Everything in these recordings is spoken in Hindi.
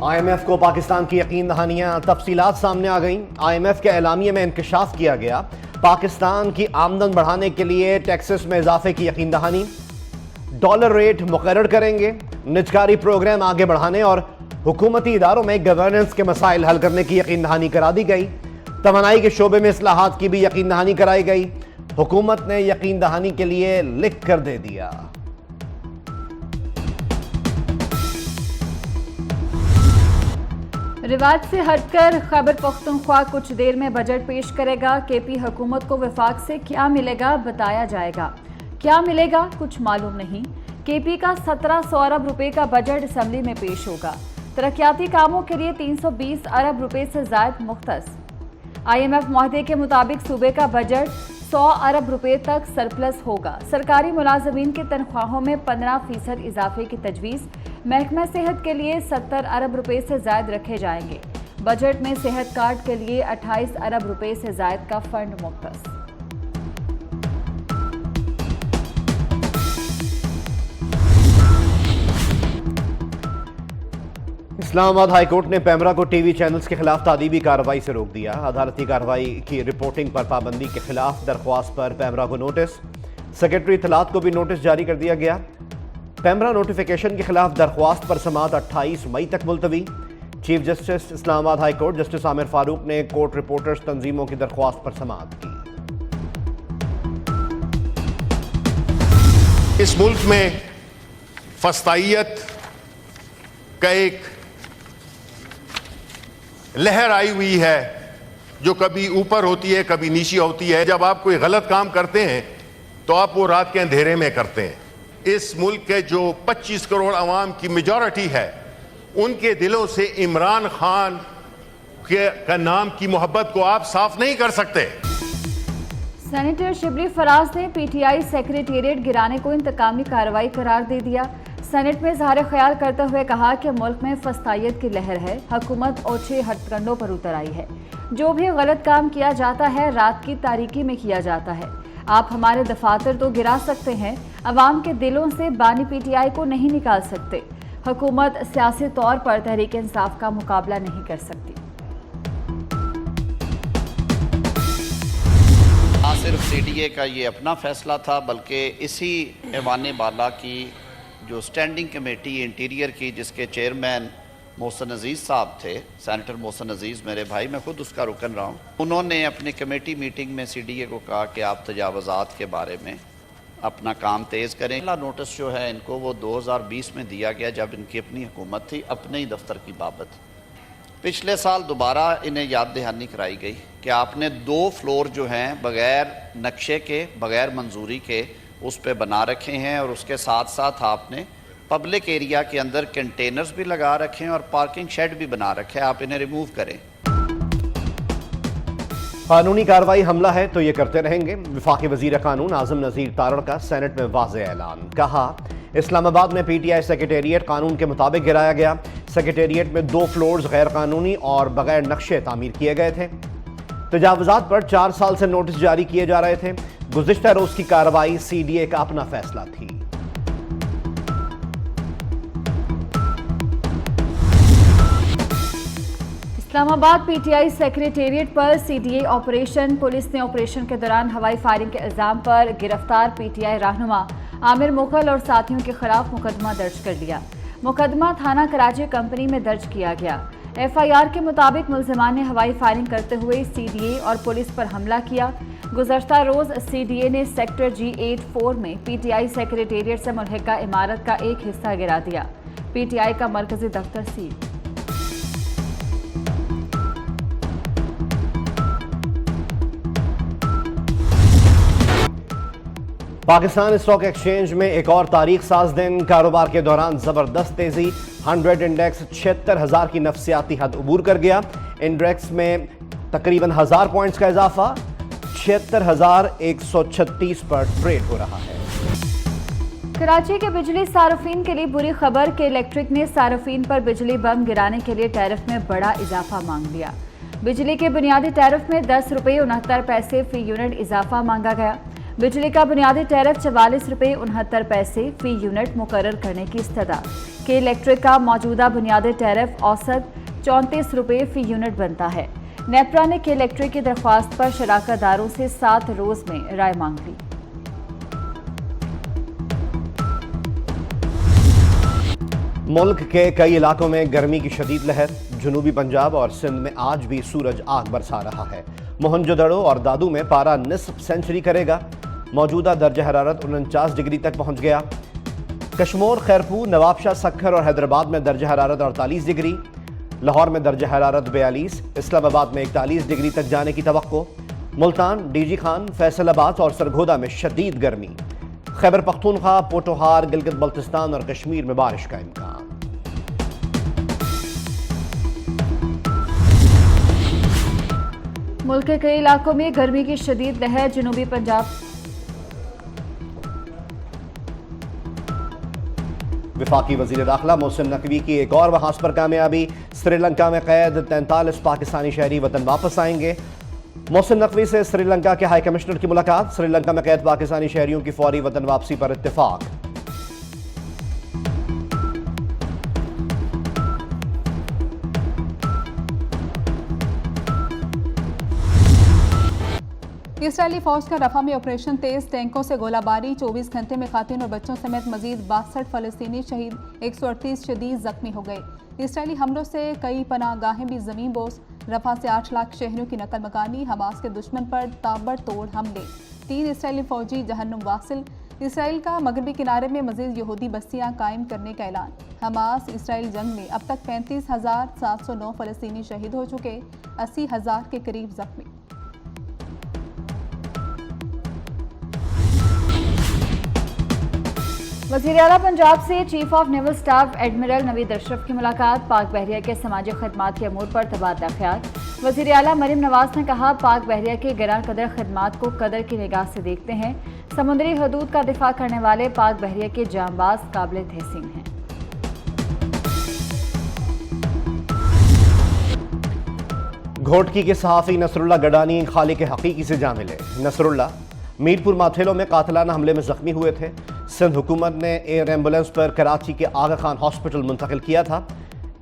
IMF को पाकिस्तान की यकीन दहानियां, तफसीलात सामने आ गईं। IMF के एलामिये में इंकशाफ किया गया, पाकिस्तान की आमदन बढ़ाने के लिए टैक्सेस में इजाफे की यकीन दहानी, डॉलर रेट मुकर्रर करेंगे, निजकारी प्रोग्राम आगे बढ़ाने और हुकूमती इदारों में गवर्नेंस के मसाइल हल करने की यकीन दहानी करा दी गई। तवानाई के शोबे में इस्लाहात की भी यकीन दहानी कराई गई। हुकूमत ने यकीन दहानी के लिए लिख कर दे दिया। रिवाज से हटकर खैबर पख्तूनख्वा कुछ देर में बजट पेश करेगा। केपी हुकूमत को वफाक से क्या मिलेगा बताया जाएगा। क्या मिलेगा कुछ मालूम नहीं। केपी का 1700 अरब रुपए का बजट असम्बली में पेश होगा। तरक्याती कामों के लिए 320 अरब रुपए से ज्यादा मुख्तस। IMF मुआहदे के मुताबिक सूबे का बजट 100 अरब रुपए तक सरप्लस होगा। सरकारी मुलाजमीन की तनख्वाहों में 15% इजाफे की तजवीज़। महकमा सेहत के लिए 70 अरब रुपए से जायद रखे जाएंगे। बजट में सेहत कार्ड के लिए 28 अरब रुपए से जायद का फंड मुख्तस। इस्लामाबाद हाईकोर्ट ने पैमरा को टीवी चैनल्स के खिलाफ तादीबी कार्रवाई से रोक दिया। अदालती कार्रवाई की रिपोर्टिंग पर पाबंदी के खिलाफ दरख्वास्त पर पैमरा को नोटिस, सेक्रेटरी इत्तलात को भी नोटिस जारी कर दिया गया। पैमरा नोटिफिकेशन के खिलाफ दरख्वास्त पर समाअत 28 मई तक मुलतवी। Chief justice Islamabad high court justice Aamir Farooq ने कोर्ट रिपोर्टर्स तंजीमों की दरख्वास्त पर समाअत की। इस मुल्क में फस्तायत का एक लहर आई हुई है जो कभी ऊपर होती है कभी नीचे होती है। जब आप कोई गलत काम करते हैं तो आप वो रात के अंधेरे में करते हैं। इस मुल्क के जो 25 करोड़ अवाम की मेजॉरिटी है उनके दिलों से इमरान खान का नाम की मोहब्बत को आप साफ नहीं कर सकते। सेनेटर शिबली फराज ने PTI सेक्रेटेरिएट गिराने को इंतकामी कार्रवाई करार दे दिया। सेनेट में इजहार ख्याल करते हुए कहा कि मुल्क में फस्तायत की लहर है, हुकूमत ओछे हथकंडों पर उतर आई है। जो भी गलत काम किया जाता है रात की तारीकी में किया जाता है। आप हमारे दफातर तो गिरा सकते हैं, अवाम के दिलों से बानी PTI को नहीं निकाल सकते। हुकूमत सियासी तौर पर तहरीक इंसाफ का मुकाबला नहीं कर सकती। ना सिर्फ CDA का ये अपना फैसला था बल्कि इसी ऐवान बाला की जो स्टैंडिंग कमेटी इंटीरियर की जिसके चेयरमैन मोहसिन अजीज़ साहब थे, सेनेटर मोहसिन अजीज़ मेरे भाई, मैं खुद उसका रुकन रहा हूँ, उन्होंने अपनी कमेटी मीटिंग में CDA को कहा कि आप तजावज़ात के बारे में अपना काम तेज़ करें। पहला नोटिस जो है इनको वो 2020 में दिया गया जब इनकी अपनी हुकूमत थी, अपने ही दफ्तर की बाबत। पिछले साल दोबारा इन्हें याद दहानी कराई गई कि आपने 2 फ्लोर जो हैं बग़ैर नक्शे के, बग़ैर मंजूरी के उस पे बना रखे हैं और उसके साथ साथ आपने पब्लिक एरिया के अंदर कंटेनर्स भी लगा रखे हैं और पार्किंग शेड भी बना रखे हैं। आप इन्हें रिमूव करें। कानूनी कार्रवाई हमला है तो ये करते रहेंगे। वफाकी वजीर कानून आजम नज़ीर तारड़ का सेनेट में वाज़ेह ऐलान। कहा, इस्लामाबाद में PTI सेक्रेटेरिएट कानून के मुताबिक गिराया गया। सेक्रेटेरिएट में 2 फ्लोर्स गैर कानूनी और बगैर नक्शे तामीर किए गए थे। तजावुज़ात पर 4 साल से नोटिस जारी किए जा रहे थे। गुज़िश्ता रोज की कार्रवाई CDA का अपना फैसला थी। इस्लामाबाद PTI सेक्रेटेरिएट पर CDA ऑपरेशन। पुलिस ने ऑपरेशन के दौरान हवाई फायरिंग के इल्जाम पर गिरफ्तार PTI रहनुमा आमिर मुगल और साथियों के खिलाफ मुकदमा दर्ज कर लिया। मुकदमा थाना कराची कंपनी में दर्ज किया गया। FIR के मुताबिक मुल्जिमान ने हवाई फायरिंग करते हुए CDA और पुलिस पर हमला किया। गुज़श्ता रोज CDA ने सेक्टर G84 में PTI सेक्रेटेरिएट से मुल्हिका इमारत का एक हिस्सा गिरा दिया। PTI का मरकजी दफ्तर सील। पाकिस्तान स्टॉक एक्सचेंज में एक और तारीख साज दिन। कारोबार के दौरान जबरदस्त तेजी। 100 इंडेक्स 76,000 की नफसियाती हद अबूर कर गया। इंडेक्स में तकरीबन 1000 पॉइंट्स का इजाफा 76,136 पर ट्रेड हो रहा है। कराची के बिजली सार्फिन के लिए बुरी खबर कि इलेक्ट्रिक ने सार्फिन पर बिजली बम गिराने के लिए टैरिफ में बड़ा इजाफा मांग लिया। बिजली के बुनियादी टैरिफ में 10 रुपये 69 पैसे फी यूनिट इजाफा मांगा गया। बिजली का बुनियादी टैरिफ 44 रुपये 69 पैसे फी यूनिट मुकर्रर करने की इस्तदा के इलेक्ट्रिक का मौजूदा बुनियादी टैरिफ औसत 34 रुपये फी यूनिट बनता है। नेपरा ने के इलेक्ट्रिक की दरख्वास्त पर शराकतदारों से 7 रोज में राय मांग ली। मुल्क के कई इलाकों में गर्मी की शदीद लहर। जनूबी पंजाब और सिंध में आज भी सूरज आग बरसा रहा है। मोहनजोदड़ो और दादू में पारा निस्फ सेंचुरी करेगा। मौजूदा दर्जा हरारत 49 डिग्री तक पहुंच गया। कश्मीर, खैरपुर, नवाबशाह, सक्खर और हैदराबाद में दर्जा हरारत 48 डिग्री। लाहौर में दर्जा हरारत 42, इस्लामाबाद में 41 डिग्री तक जाने की तवक्को। मुल्तान, डीजी खान, फैसलाबाद और सरगोदा में शदीद गर्मी। खैबर पख्तूनख्वा, पोटोहार, गिलगित बल्तिस्तान और कश्मीर में बारिश का इम्कान। मुल्क के कई इलाकों में गर्मी की शदीद लहर। जनूबी पंजाब वफाकी वजीर दाखिला मोहसिन नकवी की एक और बहास पर कामयाबी। श्रीलंका में कैद 43 पाकिस्तानी शहरी वतन वापस आएंगे। मोहसिन नकवी से श्रीलंका के हाई कमिश्नर की मुलाकात। श्रीलंका में कैद पाकिस्तानी शहरियों की फौरी वतन वापसी पर इत्तेफाक। इसराइली फौज का रफा में ऑपरेशन तेज, टैंकों से गोलाबारी। 24 घंटे में खातून और बच्चों समेत मजीद 62 फलस्तीनी शहीद, 138 शदीद जख्मी हो गए। इसराइली हमलों से कई पनाहगाहें भी जमीन बोस। रफा से 8 लाख शहरियों की नकल मकानी। हमास के दुश्मन पर ताबड़तोड़ हमले। 3 इसराइली फौजी जहन्नुम वासिल। इसराइल का मगरबी किनारे में मजीद यहूदी बस्तियां कायम करने का ऐलान। हमास इसराइल जंग में अब तक 35,709 फलस्तीनी शहीद हो चुके, 80,000 के करीब जख्मी। वज़ीर आला पंजाब से chief of naval staff admiral Naveed Ashraf की मुलाकात। पाक बहरिया के समाजी खदमात के अमूर पर तबादला ख्याल। वज़ीर आला मरियम नवाज ने कहा, पाक बहरिया के गिरां कदर खदमात को कदर की निगाह से देखते हैं। समुद्री हदूद का दिफा करने वाले पाक बहरिया के जांबाज काबिल तहसीन हैं। घोटकी के सहाफ़ी नसरुल्ला गडानी खालिक के हकीकी से जा मिले। नसरुल्ला मीरपुर माथेलो में कातिलाना हमले में जख्मी हुए थे। सिंध हुकूमत ने एयर एम्बुलेंस पर कराची के आगा खान हॉस्पिटल मुंतकिल किया था।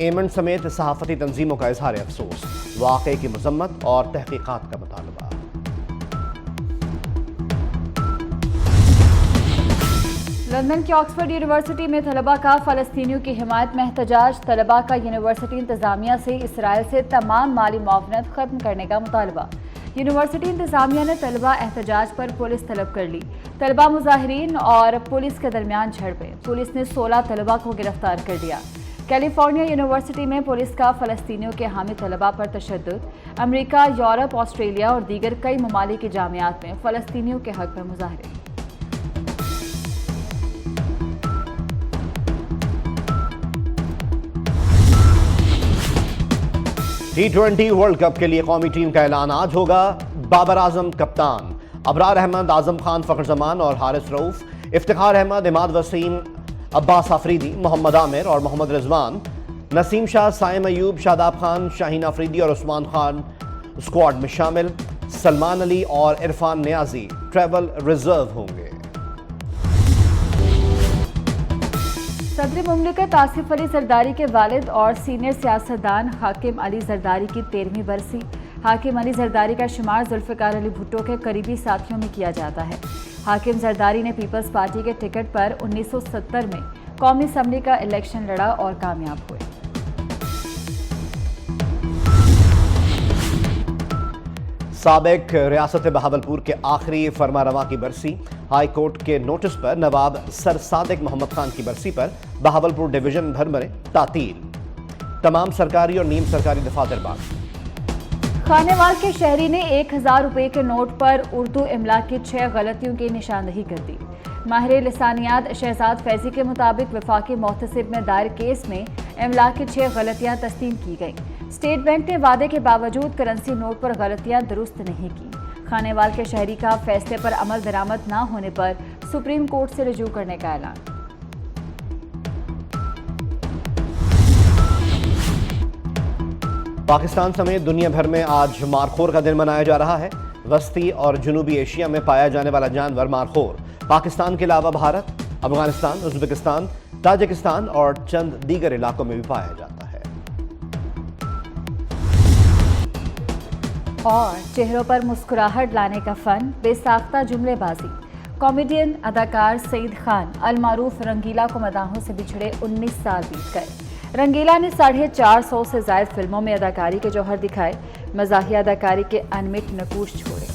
एमन समेत सहाफ़ती तंजीमों का इजहार अफसोस। वाक़े की मजम्मत और तहकीकात का मुतालबा। लंदन की ऑक्सफोर्ड यूनिवर्सिटी में तलबा का फ़लस्तीनियों की हिमायत में एहतजाज। तलबा का यूनिवर्सिटी इंतज़ामिया से इसराइल से तमाम माली मुआवनत ख़त्म करने का मुतालबा। यूनिवर्सिटी इंतज़ामिया ने तलबा एहतजाज पर पुलिस तलब कर ली। तलबा मुजाहिरीन और पुलिस के दरमियान झड़पें। पुलिस ने 16 तलबा को गिरफ्तार कर लिया। कैलिफोर्निया यूनिवर्सिटी में पुलिस का फ़लस्तीनियों के हामी तलबा पर तशद्दुद। अमरीका, यूरोप, ऑस्ट्रेलिया और दीगर कई ममालिक की जामियात में फ़लस्तीनियों के हक़ में मुजाहरे। T20 वर्ल्ड कप के लिए कौमी टीम का ऐलान आज होगा। बाबर आजम कप्तान, अबरार अहमद, आजम खान, फ़खर जमान और हारिस रऊफ, इफ्तिखार अहमद, इमाद वसीम, अब्बास आफरीदी, मोहम्मद आमिर और मोहम्मद रिजवान, नसीम शाह, साइम अयूब, शादाब खान, शाहीन आफरीदी और उस्मान खान स्क्वाड में शामिल। सलमान अली और इरफान नियाजी ट्रैवल रिजर्व होंगे। सदर मुमलिकत आसिफ अली जरदारी के वालिद और सीनियर सियासतदान हाकिम अली जरदारी की 13वीं बरसी। हाकिम अली जरदारी का शुमार जुल्फ़िकार अली भुट्टो के करीबी साथियों में किया जाता है। हाकिम जरदारी ने पीपल्स पार्टी के टिकट पर 1970 में कौमी असम्बली का इलेक्शन लड़ा और कामयाब हुए। साबिक रियासत बहावलपुर के आखिरी फरमारवा की बरसी। हाई कोर्ट के नोटिस पर नवाब सर सादिक मोहम्मद खान की बरसी पर बहावलपुर डिवीजन भर में तातील। तमाम सरकारी और नीम सरकारी दफातर बंद। खानेवाल के शहरी ने 1000 रुपए के नोट पर उर्दू इमला की 6 गलतियों की निशानदही कर दी। माहिर लिसानियात शहजाद फैजी के मुताबिक वफाकी मोहतसिब में दायर केस में इमला की 6 गलतियां तस्लीम की गईं। स्टेट बैंक ने वादे के बावजूद करेंसी नोट पर गलतियां दुरुस्त नहीं की। खानेवाल के शहरी का फैसले पर अमल दरामद न होने पर सुप्रीम कोर्ट से रुजू करने का ऐलान। पाकिस्तान समेत दुनिया भर में आज मारखोर का दिन मनाया जा रहा है। वस्ती और जनूबी एशिया में पाया जाने वाला जानवर मारखोर पाकिस्तान के अलावा भारत, अफगानिस्तान, उज़्बेकिस्तान, ताजिकिस्तान और चंद दीगर इलाकों में भी पाया जाता है। और चेहरों पर मुस्कुराहट लाने का फन, बेसाख्ता जुमलेबाजी। कॉमेडियन अदाकार सईद खान अलमारूफ रंगीला को मदाहों से बिछड़े 19 साल बीत गए। रंगीला ने 450 से ज्यादा फिल्मों में अदाकारी के जौहर दिखाए, मज़ाहिया अदाकारी के अनमिट नकूश छोड़े।